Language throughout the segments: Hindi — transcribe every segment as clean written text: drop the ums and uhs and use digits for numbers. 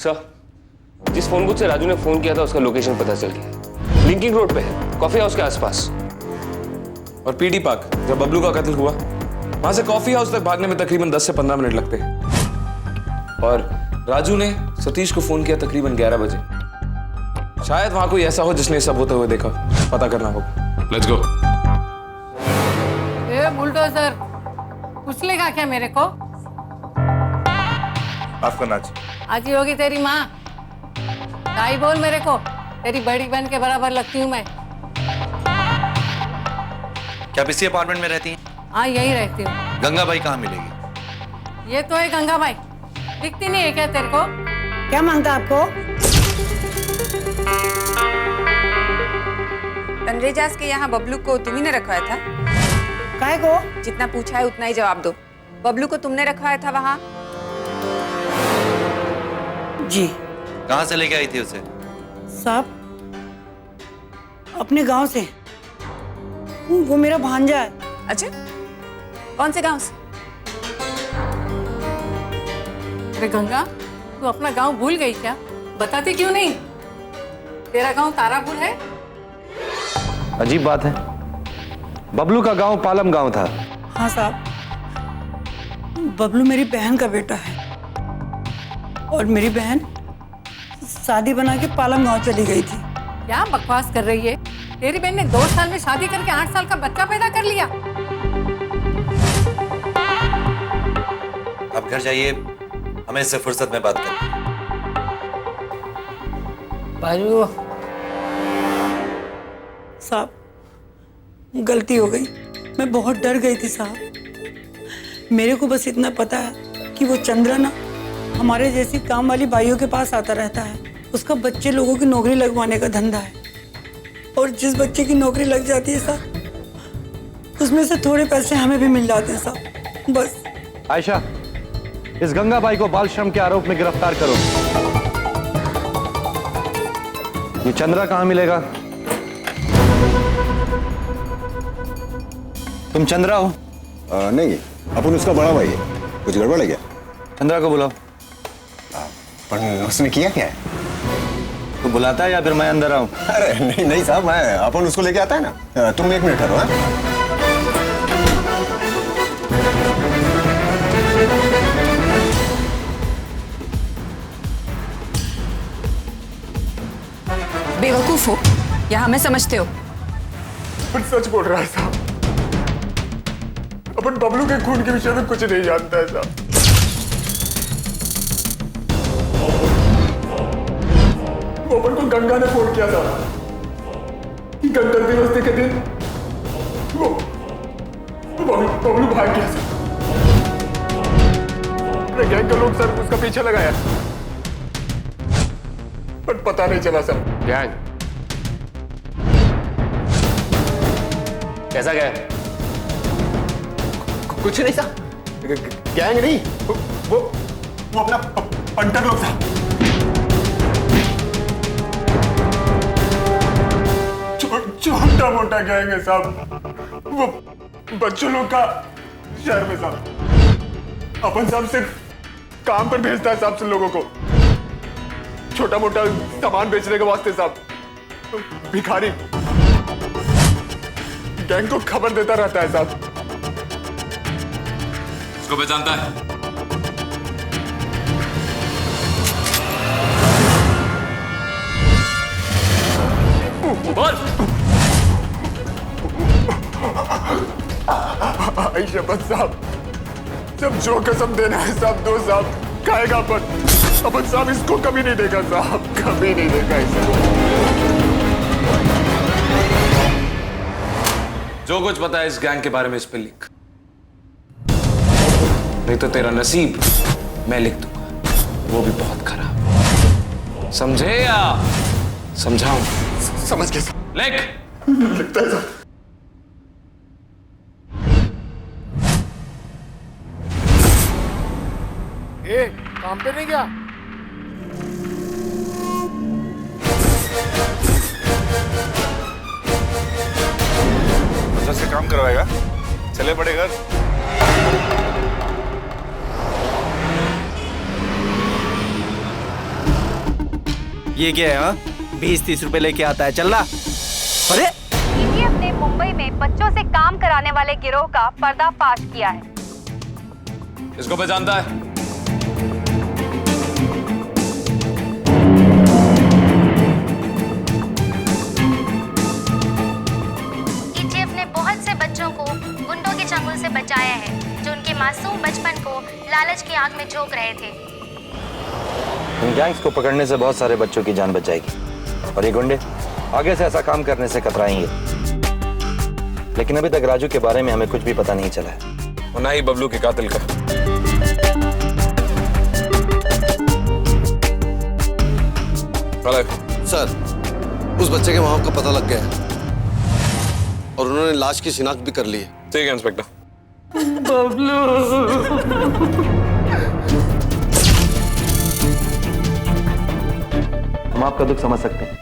सर, जिस फोन बूथ से राजू ने फोन किया था उसका लोकेशन पता चल गया। लिंकिंग रोड पे है, कॉफी हाउस के आसपास। और पीडी पार्क, जब बबलू का कत्ल हुआ, वहां से कॉफी हाउस तक भागने में तकरीबन 10 से 15 मिनट लगते हैं। और राजू ने सतीश को फोन किया तकरीबन 11 बजे। शायद वहां कोई ऐसा हो जिसने सब होते हुए देखा। पता करना होगा। Let's go. ए बुलडोजर, पूछ लेगा क्या मेरे को? माफ करना जी। आज ही होगी तेरी माँ। ताई बोल मेरे को, तेरी बड़ी बहन के बराबर लगती हूँ मैं। क्या आप इसी अपार्टमेंट में रहती हैं? हाँ, यही रहती हूँ। गंगा बाई कहाँ मिलेगी? ये तो है गंगा बाई। दिखती नहीं है क्या तेरे को? क्या मांगता आपको? तनरेजाज के यहाँ बबलू को तुम्ही ने रखवाया था? काय को? जितना पूछा है उतना ही जवाब दो। बबलू को तुमने रखवाया था वहाँ? जी कहाँ से लेके आई थी उसे? साहब, अपने गांव से। वो मेरा भांजा है। अच्छा, कौन से गांव से? अरे गंगा, तू अपना गांव भूल गई क्या? बताती क्यों नहीं? तेरा गांव तारापुर है। अजीब बात है, बबलू का गांव पालम गांव था। हाँ साहब, बबलू मेरी बहन का बेटा है और मेरी बहन शादी बना के पालम गांव चली गई थी। क्या बकवास कर रही है? तेरी बहन ने 2 साल में शादी करके 8 साल का बच्चा पैदा कर लिया। आप घर जाइए, हमें इससे फुर्सत में बात करनी है। बाजू, साहब, गलती हो गई। मैं बहुत डर गई थी साहब। मेरे को बस इतना पता है कि वो चंद्रा ना हमारे जैसी काम वाली बाइयों के पास आता रहता है। उसका बच्चे लोगों की नौकरी लगवाने का धंधा है और जिस बच्चे की नौकरी लग जाती है साहब, उसमें से थोड़े पैसे हमें भी मिल जाते हैं साहब। बस। आयशा, इस गंगाबाई को बाल श्रम के आरोप में गिरफ्तार करो। ये चंद्रा कहाँ मिलेगा? तुम चंद्रा हो? नहीं, अपन उसका बड़ा भाई है। कुछ गड़बड़ है क्या? चंद्रा को बुलाओ। पर उसने किया क्या है? तू बुलाता है या फिर मैं अंदर आऊं? अरे नहीं नहीं साहब, मैं अपन उसको लेके आता है ना। तुम 1 मिनट ठहरो। हाँ, बेवकूफ हो या हमें समझते हो? अपन सच बोल रहा है साहब। अपन बबलू के खून के विषय में कुछ नहीं जानता है साहब। वो अपन को गंगा ने फोन किया था कि गणतंत्र दिवस के दिन वो बबलू भाग गया सर। अपने गैंग के लोग सर उसका पीछे लगाया पर पता नहीं चला सर। गैंग? कैसा गैंग? कुछ नहीं साहब, गैंग नहीं, वो अपना पंटर लोग था। छोटा मोटा गैंग है साहब। वो बच्चों लोग का शहर में साहब। अपन साहब सिर्फ काम पर भेजता है साहब से लोगों को, छोटा मोटा सामान बेचने के वास्ते साहब। भिखारी गैंग को खबर देता रहता है साहब। इसको पहचानता है? बोल। शपथ साहब, जब जो कसम देना है साहब दो साहब, खाएगा अपन साहब इसको कभी नहीं देखा साहब, कभी नहीं देखा इसे। जो कुछ पता है इस गैंग के बारे में इस पे लिख, नहीं तो तेरा नसीब मैं लिख दूंगा, वो भी बहुत खराब। समझे या समझाऊं? समझ गया साहब। लिख। लिखता है साहब। काम पे नहीं गया? अच्छा से काम करवाएगा, चले बड़े घर। ये क्या है? हाँ, 20-30 रुपए लेके आता है, चल रहा। अरे ईटीएफ ने मुंबई में बच्चों से काम कराने वाले गिरोह का पर्दाफाश किया है। इसको पहचानता है? ईटीएफ ने बहुत से बच्चों को गुंडों के चंगुल से बचाया है, जो उनके मासूम बचपन को लालच की आग में झोंक रहे थे। इन गैंग्स को पकड़ने से बहुत सारे बच्चों की जान बच जाएगी और ये गुंडे आगे से ऐसा काम करने से कतराएंगे। लेकिन अभी तक राजू के बारे में हमें कुछ भी पता नहीं चला है, और ना ही बबलू के कातिल का। सर, उस बच्चे के माँ बाप का पता लग गया है और उन्होंने लाश की शिनाख्त भी कर ली है। ठीक है इंस्पेक्टर। हम आपका दुख समझ सकते हैं,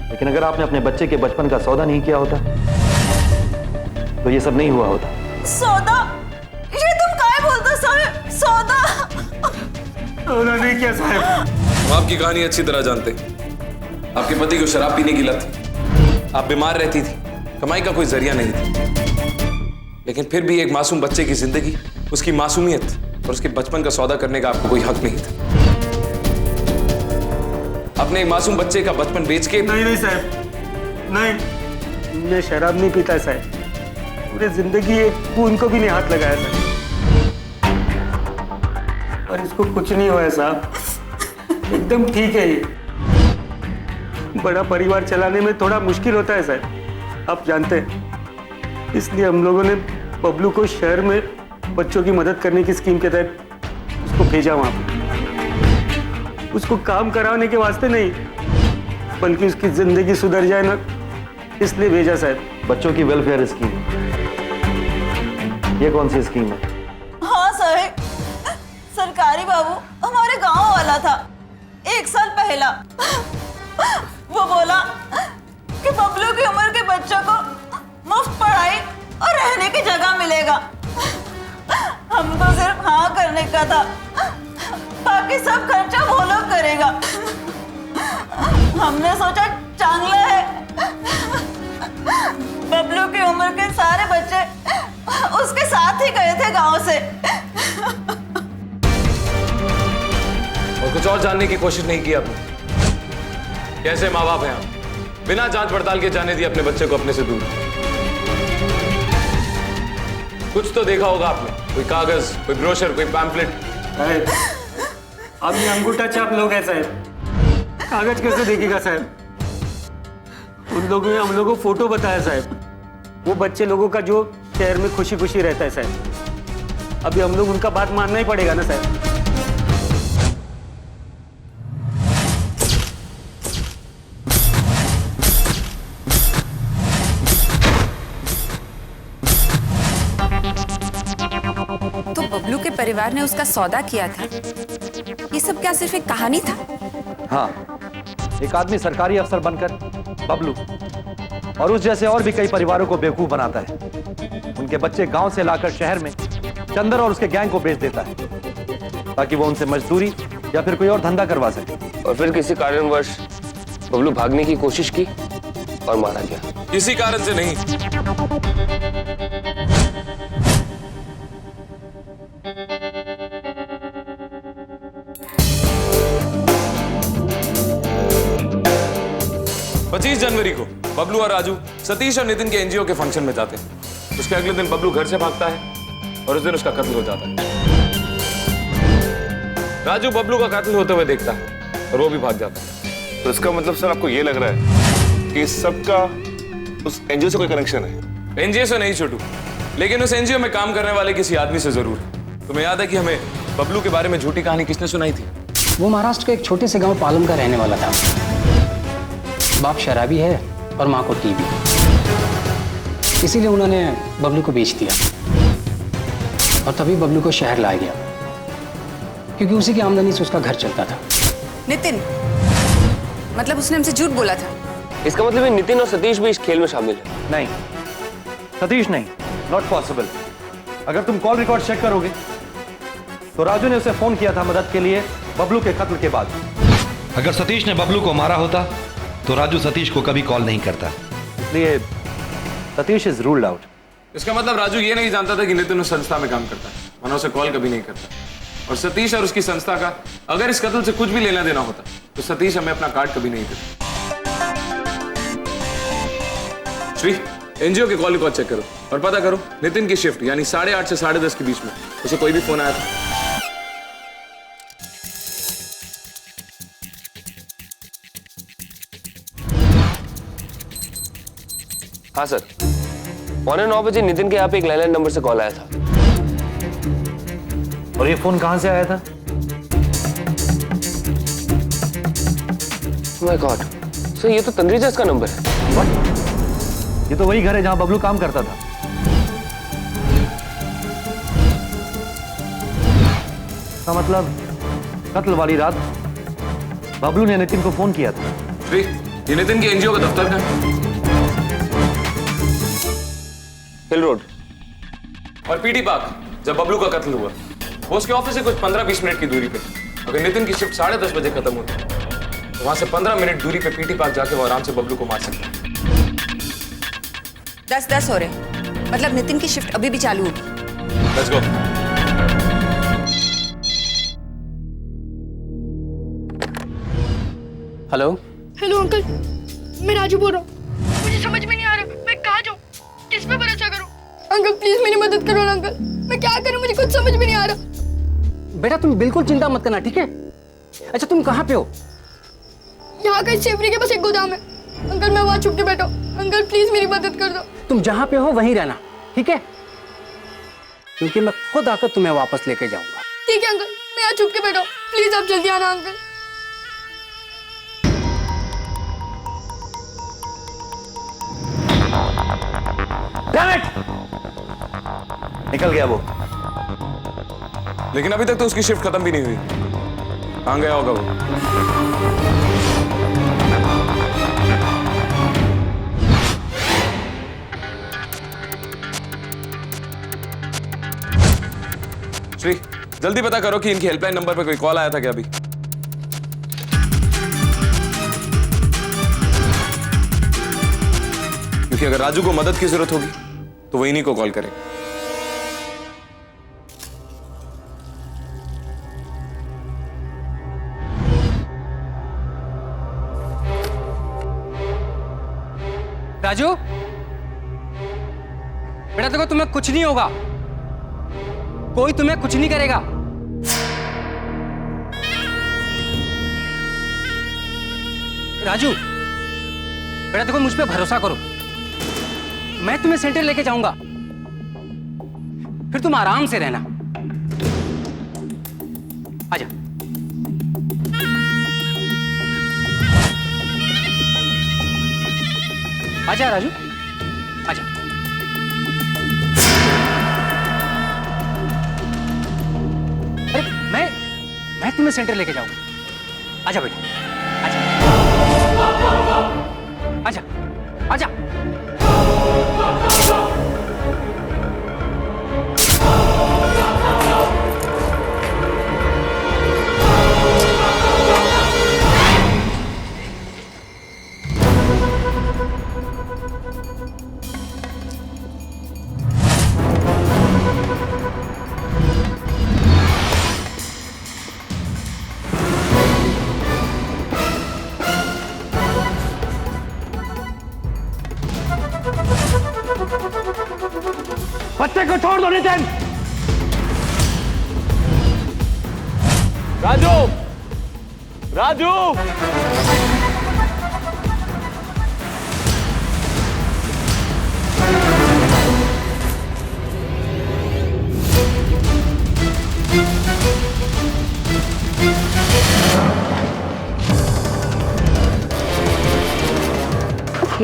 लेकिन अगर आपने अपने बच्चे के बचपन का सौदा नहीं किया होता तो ये सब नहीं हुआ होता। सौदा? ये तुम क्या बोलते साहब? सौदा? सौदा नहीं किया साहब। हम आपकी कहानी अच्छी तरह जानते हैं। आपके पति को शराब पीने की लत थी, आप बीमार रहती थी, कमाई का कोई जरिया नहीं था, लेकिन फिर भी एक मासूम बच्चे की जिंदगी, उसकी मासूमियत और उसके बचपन का सौदा करने का आपको कोई हक नहीं था। अपने एक मासूम बच्चे का बचपन बेच के। नहीं साहब, नहीं, मैं शराब नहीं पीता साहब। पूरी जिंदगी एक खून को भी नहीं हाथ लगाया साहब, और इसको कुछ नहीं हुआ है साहब, एकदम ठीक है ये। बड़ा परिवार चलाने में थोड़ा मुश्किल होता है साहब, आप जानते हैं। इसलिए हम लोगों ने बबलू को शहर में बच्चों की मदद करने की स्कीम के तहत उसको भेजा वहां पर। उसको काम कराने के वास्ते नहीं, बल्कि उसकी जिंदगी सुधर जाए ना, इसलिए भेजा साहब। बच्चों की वेलफेयर स्कीम, ये कौन सी स्कीम है? हाँ साहब, सरकारी बाबू हमारे गांव वाला था, 1 साल पहला। वो बोला कि बबलू की उम्र के बच्चों को मुफ्त पढ़ाई और रहने की जगह मिलेगा। हमको सिर्फ हाँ करने का था, बाकी सब खर्चा वो लोग करेगा। हमने सोचा चांगला है, बबलू की उम्र के सारे बच्चे उसके साथ ही गए थे गांव से। और कुछ और जानने की कोशिश नहीं की आपने? कैसे माँ बाप हैं आप, बिना जांच पड़ताल के जाने दिए अपने बच्चे को अपने से दूर? कुछ तो देखा होगा आपने, कोई कागज, कोई ब्रोशर, कोई पैम्फलेट। आप ये अंगूठा छाप लोग हैं साहब, कागज कैसे देखेगा साहब? उन लोगों ने हम लोगों को फोटो बताया साहब, वो बच्चे लोगों का जो शहर में खुशी खुशी रहता है साहब। अभी हम लोग उनका बात मानना ही पड़ेगा ना साहब। तो बबलू के परिवार ने उसका सौदा किया था, ये सब क्या सिर्फ एक कहानी था? हाँ, एक आदमी सरकारी अफसर बनकर बबलू और उस जैसे और भी कई परिवारों को बेवकूफ बनाता है। उनके बच्चे गांव से लाकर शहर में चंदर और उसके गैंग को बेच देता है, ताकि वो उनसे मजदूरी या फिर कोई और धंधा करवा सके। और फिर किसी कारणवश बबलू भागने की कोशिश की और मारा गया। किसी कारण से नहीं। पच्चीस जनवरी को बबलू और राजू सतीश और नितिन के एनजीओ के फंक्शन में जाते हैं। उसके अगले दिन बबलू घर से भागता है और उस दिन उसका कत्ल हो जाता है। राजू बबलू का कत्ल होते हुए देखता है और वो भी भाग जाता है। तो इसका मतलब सर आपको ये लग रहा है कि इस सबका उस एनजीओ से कोई कनेक्शन है? एनजीओ से नहीं छोटू, लेकिन उस एनजीओ में काम करने वाले किसी आदमी से जरूर। तुम्हें याद है कि हमें बबलू के बारे में झूठी कहानी किसने सुनाई थी? वो महाराष्ट्र के एक छोटे से गांव पालम का रहने वाला था। बाप शराबी है और माँ को टीबी, इसीलिए उन्होंने बबलू को बेच दिया और तभी बबलू को शहर लाया गया, क्योंकि उसी की आमदनी से उसका घर चलता था। नितिन, मतलब उसने हमसे झूठ बोला था? इसका मतलब है नितिन और सतीश भी इस खेल में शामिल है? नहीं, सतीश नहीं, नॉट पॉसिबल। अगर तुम कॉल रिकॉर्ड चेक करोगे तो राजू ने उसे फोन किया था मदद के लिए बबलू के कत्ल के बाद। अगर सतीश ने बबलू को मारा होता तो राजू सतीश को कभी कॉल नहीं करता, इसलिए सतीश इज रूल्ड आउट। इसका मतलब राजू ये नहीं जानता था कि नितिन उस संस्था में काम करता है, वरना उसे कॉल कभी नहीं करता। और सतीश और उसकी संस्था का अगर इस कत्ल से कुछ भी लेना देना होता तो सतीश हमें अपना कार्ड कभी नहीं देता। श्री, एनजीओ के कॉल रिकॉर्ड चेक करो और पता करो नितिन की शिफ्ट यानी 8:30 से 10:30 के बीच में उसे कोई भी फोन आया था? हाँ सर, 8:45 बजे नितिन के यहाँ पे एक लैंडलाइन नंबर से कॉल आया था। और ये फोन कहां से आया था? माय गॉड सर, ये तो तंद्रीजस का नंबर है। What? ये तो वही घर है जहां बबलू काम करता था। इसका मतलब कत्ल वाली रात बबलू ने नितिन को फोन किया था। श्री, ये नितिन के एनजीओ का दफ्तर का है। हिल रोड और पीटी पार्क जब बबलू का कत्ल हुआ वो उसके ऑफिस से कुछ 15-20 मिनट की दूरी पे। अगर नितिन की शिफ्ट 10:30 बजे खत्म होती तो वहां से 15 मिनट दूरी पे पीटी पार्क जाके वो आराम से बबलू को मार सकता है। 10:10 हो रहे, मतलब नितिन की शिफ्ट अभी भी चालू होगी। Let's go. Hello hello uncle, मैं राजू बोल रहा हूँ। मुझे समझ में नहीं आ रहा मैं कहाँ जाऊँ, किस पे भरोसा करूँ। अंकल प्लीज मेरी मदद करो ना अंकल, मैं क्या करूँ मुझे कुछ समझ में नहीं आ रहा। बेटा तुम बिल्कुल चिंता मत करना, ठीक है? अच्छा तुम कहाँ पे हो? यहाँ कहीं सेवरी के पास एक गोदाम है अंकल, मैं वहाँ छुप के बैठा हूँ। अंकल प्लीज मेरी मदद कर दो। तुम जहाँ पे हो वहीं रहना, ठीक है? क्योंकि मैं खुद आकर तुम्हें वापस लेके जाऊंगा। ठीक है अंकल, मैं यहाँ छुप के बैठा हूँ, प्लीज आप जल्दी आना अंकल। निकल गया वो। लेकिन अभी तक तो उसकी शिफ्ट खत्म भी नहीं हुई। कहां गया होगा वो? श्री, जल्दी पता करो कि इनकी हेल्पलाइन नंबर पे कोई कॉल आया था क्या अभी? क्योंकि अगर राजू को मदद की जरूरत होगी तो वो इन्हीं को कॉल करेगा। राजू, बेटा देखो तुम्हें कुछ नहीं होगा, कोई तुम्हें कुछ नहीं करेगा। राजू, बेटा देखो मुझ पे भरोसा करो, मैं तुम्हें सेंटर लेके जाऊंगा, फिर तुम आराम से रहना। आजा। आजा राजू, आजा। अरे मैं तुम्हें सेंटर लेके जाऊंगा। आजा बेटा, आजा आजा आजा। बच्चे को छोड़ दो नितिन। राजू, राजू,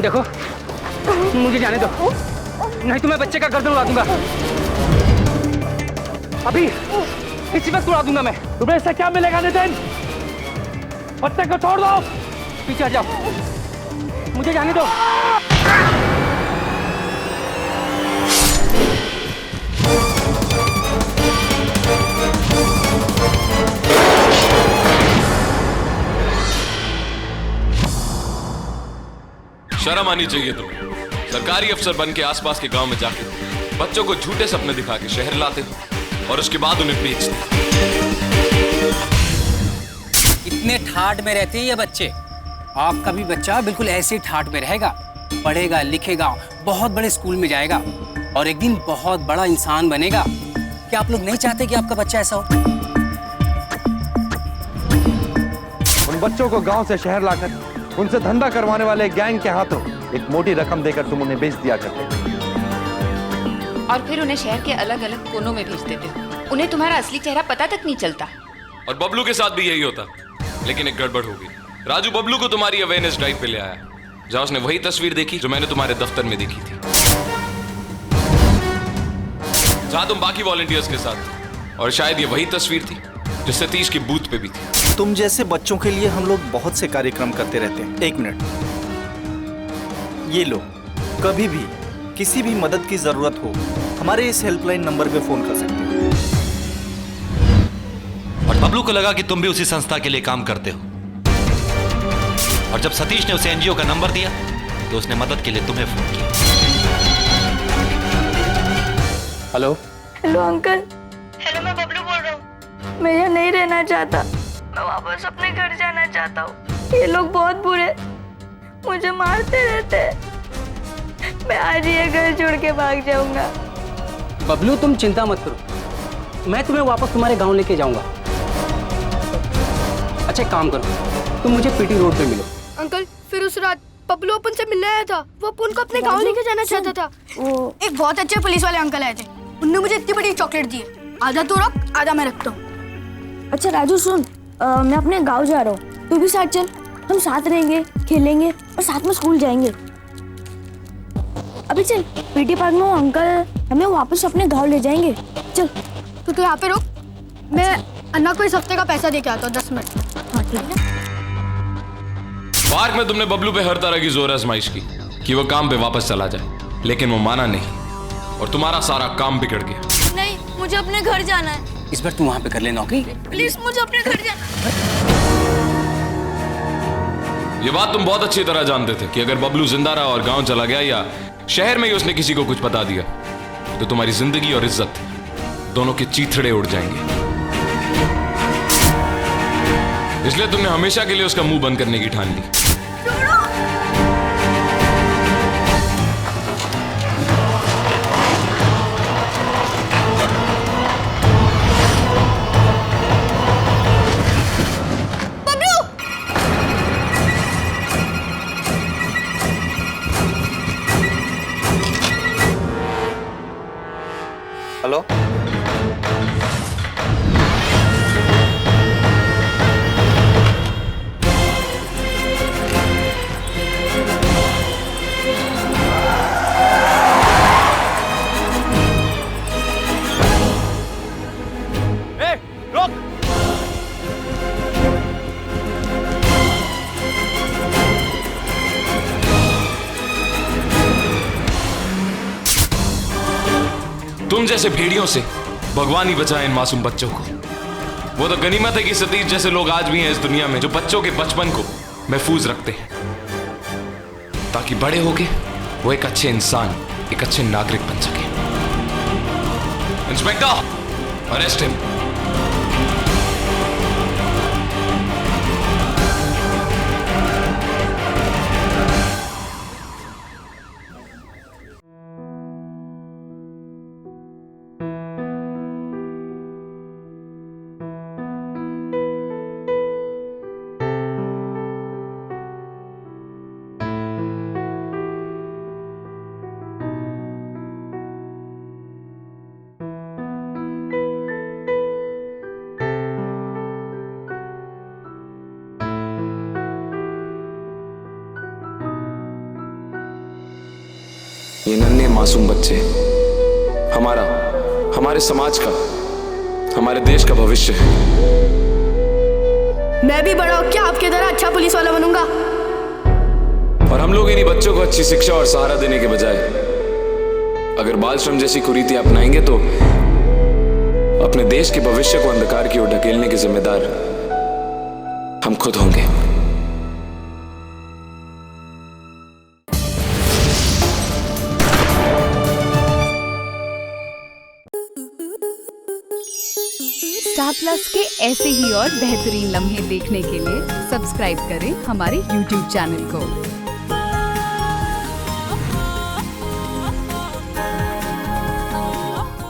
देखो मुझे जाने दो, नहीं तो मैं बच्चे का गर्दन उड़ा दूंगा। अभी इसी वक्त उड़ा दूंगा मैं। तुम्हें इससे क्या मिलेगा नितिन? बच्चे को छोड़ दो, पीछे आ जाओ, मुझे जाने दो। शर्म आनी चाहिए तुम्हें। सरकारी अफसर बन के आसपास के गांव में जाके बच्चों को झूठे सपने दिखा के शहर लाते हो और उसके बाद उन्हें बेचते हो। इतने ठाठ में रहते हैं ये बच्चे। आपका भी बच्चा बिल्कुल ऐसे ही ठाठ में रहेगा, पढ़ेगा लिखेगा, बहुत बड़े स्कूल में जाएगा और एक दिन बहुत बड़ा इंसान बनेगा। क्या आप लोग नहीं चाहते कि आपका बच्चा ऐसा हो? उन बच्चों को गांव से शहर लाकर उनसे धंधा करवाने वाले गैंग के हाथों एक मोटी रकम देकर तुम उन्हें बेच दिया करते और फिर उन्हें शहर के अलग अलग कोनों में भेज देते हो। उन्हें तुम्हारा असली चेहरा पता तक नहीं चलता। और बबलू के साथ भी यही होता, लेकिन एक गड़बड़ हो गई। राजू बबलू को तुम्हारी अवेयरनेस ड्राइव पे ले आया, जहां उसने वही तस्वीर देखी जो मैंने तुम्हारे दफ्तर में देखी थी, जहां तुम बाकी वॉलंटियर्स के साथ थे। और शायद ये वही तस्वीर थी जो सतीश की बूथ पे भी थी। तुम जैसे बच्चों के लिए हम लोग बहुत से कार्यक्रम करते रहते हैं। एक मिनट, ये लो, कभी भी किसी भी मदद की जरूरत हो हमारे इस हेल्पलाइन नंबर पे फोन कर सकते हो। और बबलू को लगा कि तुम भी उसी संस्था के लिए काम करते हो, और जब सतीश ने उसे एनजीओ का नंबर दिया तो उसने मदद के लिए तुम्हें फोन किया। Hello uncle. हेलो, मैं बबलू बोल रहा हूँ। मैं यहाँ नहीं रहना चाहता, मैं वापस अपने घर जाना चाहता हूँ। ये लोग बहुत बुरे, मुझे मारते रहते हैं। मैं आज ये घर छोड़ के भाग जाऊंगा। बबलू तुम चिंता मत करो, मैं तुम्हें वापस तुम्हारे गांव लेके जाऊंगा। अच्छा एक काम करो, तुम मुझे पीटी रोड पे मिलो। अंकल, फिर उस रात बबलू अपन से मिलने आया था। वो अपन को अपने गांव लेके जाना चाहता था। वो एक बहुत अच्छे पुलिस वाले अंकल आए थे, उन्होंने मुझे इतनी बड़ी चॉकलेट दी है। आधा तो रख, आधा मैं रखता हूँ। अच्छा राजू सुन, मैं अपने गांव जा रहा हूँ, तू भी साथ चल। हम साथ रहेंगे, खेलेंगे और साथ में स्कूल जाएंगे। अभी चल, पीटी पार्क में वो अंकल हमें वापस अपने गांव ले जाएंगे। चल। तो यहाँ पे रुक, मैं अन्ना को इस हफ्ते का पैसा दे के आता हूँ 10 मिनट। हाँ ठीक है। पार्क में तुमने बबलू पे हर तरह की जोर आजमाइश की कि वो काम पे वापस चला जाए, लेकिन वो माना नहीं और तुम्हारा सारा काम बिगड़ गया। नहीं, मुझे अपने घर जाना है। इस बार तुम वहां पे कर ले नौकरी। प्लीज, मुझे अपने घर जाना है। ये बात तुम बहुत अच्छी तरह जानते थे कि अगर बबलू जिंदा रहा और गांव चला गया या शहर में ही उसने किसी को कुछ बता दिया तो तुम्हारी जिंदगी और इज्जत दोनों के चीथड़े उड़ जाएंगे। इसलिए तुमने हमेशा के लिए उसका मुंह बंद करने की ठान ली। हेलो, तुम जैसे भेड़ियों से भगवान ही बचाए इन मासूम बच्चों को। वो तो गनीमत है कि सतीश जैसे लोग आज भी हैं इस दुनिया में जो बच्चों के बचपन को महफूज रखते हैं, ताकि बड़े होके वो एक अच्छे इंसान, एक अच्छे नागरिक बन सके। Inspector, arrest him. ये नन्हे मासूम बच्चे हमारे समाज का, हमारे देश का भविष्य है। मैं भी बड़ा होकर आपकी तरह अच्छा पुलिस वाला बनूंगा। और हम लोग इन्हीं बच्चों को अच्छी शिक्षा और सहारा देने के बजाय अगर बाल श्रम जैसी कुरीतियां अपनाएंगे तो अपने देश के भविष्य को अंधकार की ओर ढकेलने के जिम्मेदार हम खुद होंगे। स्टार प्लस के ऐसे ही और बेहतरीन लम्हे देखने के लिए सब्सक्राइब करें हमारे YouTube चैनल को।